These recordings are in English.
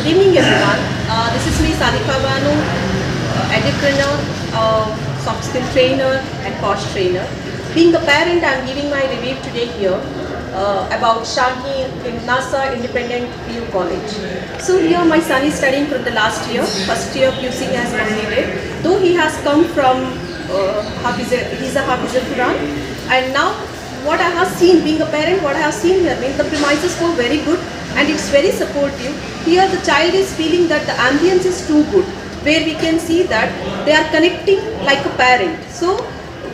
Good evening, everyone. This is me, Sadika Banu, entrepreneur, soft skill trainer, and coach trainer. Being a parent, I'm giving my review today here about Shahi in NASA Independent PU College. So here, my son is studying from the last year, first year QC has completed. Though he has come from he's a Hafiz Quran, and now what I have seen, being a parent, what I have seen here means the premises were very good and it's very supportive. Here the child is feeling that the ambience is too good, where we can see that they are connecting like a parent. So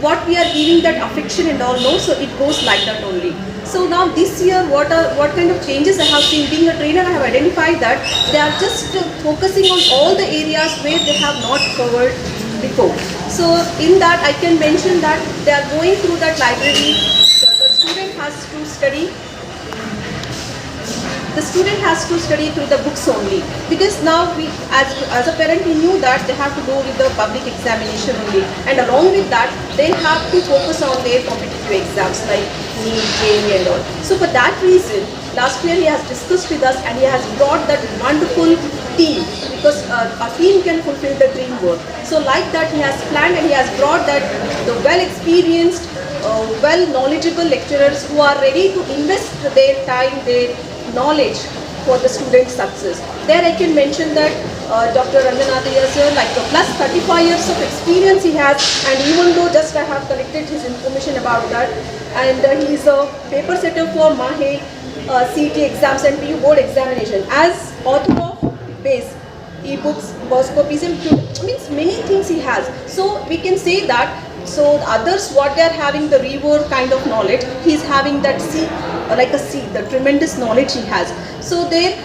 what we are giving that affection and all, no, so it goes like that only. So now this year, what kind of changes I have seen? Being a trainer, I have identified that they are just focusing on all the areas where they have not covered before. So in that, I can mention that they are going through that library. The student has to study. The student has to study through the books only, because now we, as a parent, we knew that they have to go with the public examination only, and along with that, they have to focus on their competitive exams like NEET, JEE and all. So for that reason, last year he has discussed with us and he has brought that wonderful team, because a team can fulfill the dream work. So like that, he has planned and he has brought that the well-experienced, well-knowledgeable lecturers who are ready to invest their time, their knowledge for the student's success. There I can mention that Dr. Ranganathiya sir, like plus 35 years of experience he has, and even though just I have collected his information about that, and he is a paper setter for MAHE, CET exams and PU board examination. As author of BASE, e-books, copies, and means many things he has. So we can say that, so others what they are having the rework kind of knowledge, he is having that the tremendous knowledge he has. So there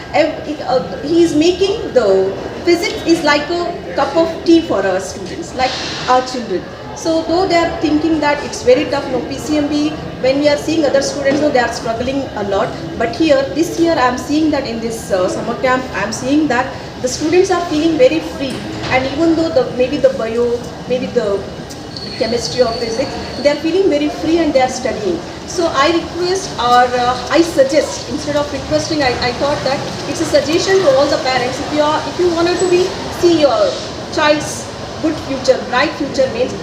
he is making the physics is like a cup of tea for our students, like our children. So though they are thinking that it's very tough, no PCMB, when we are seeing other students, no, they are struggling a lot. But here, this year I am seeing that in this summer camp, I am seeing that the students are feeling very free. And even though maybe the bio, maybe the chemistry or physics, they are feeling very free and they are studying. So I request or I suggest, instead of requesting, I thought that it's a suggestion to all the parents. If you wanted to see your child's good future, bright future, means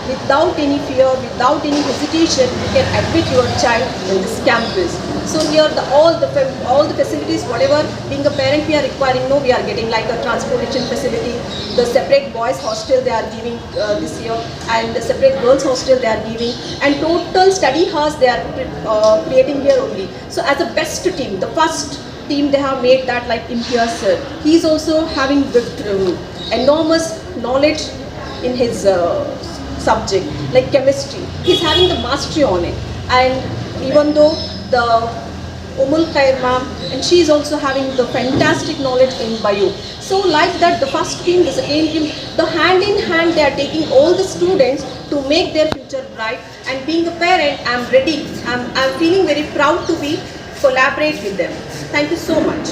without any fear, without any hesitation, you can admit your child in this campus. So here all the facilities, whatever being a parent we are requiring, no, we are getting like a transportation facility, the separate boys hostel they are giving this year, and the separate girls hostel they are giving, and total study house they are creating here only. So as a best team, the first team they have made that like Imtiaz sir. He is also having the enormous knowledge in his subject like chemistry. He is having the mastery on it, and even though the Umul Khair ma'am, and she is also having the fantastic knowledge in bio. So like that, the first team, the second team, the hand in hand they are taking all the students to make their future bright. And being a parent, I am ready. I'm feeling very proud to collaborate with them. Thank you so much.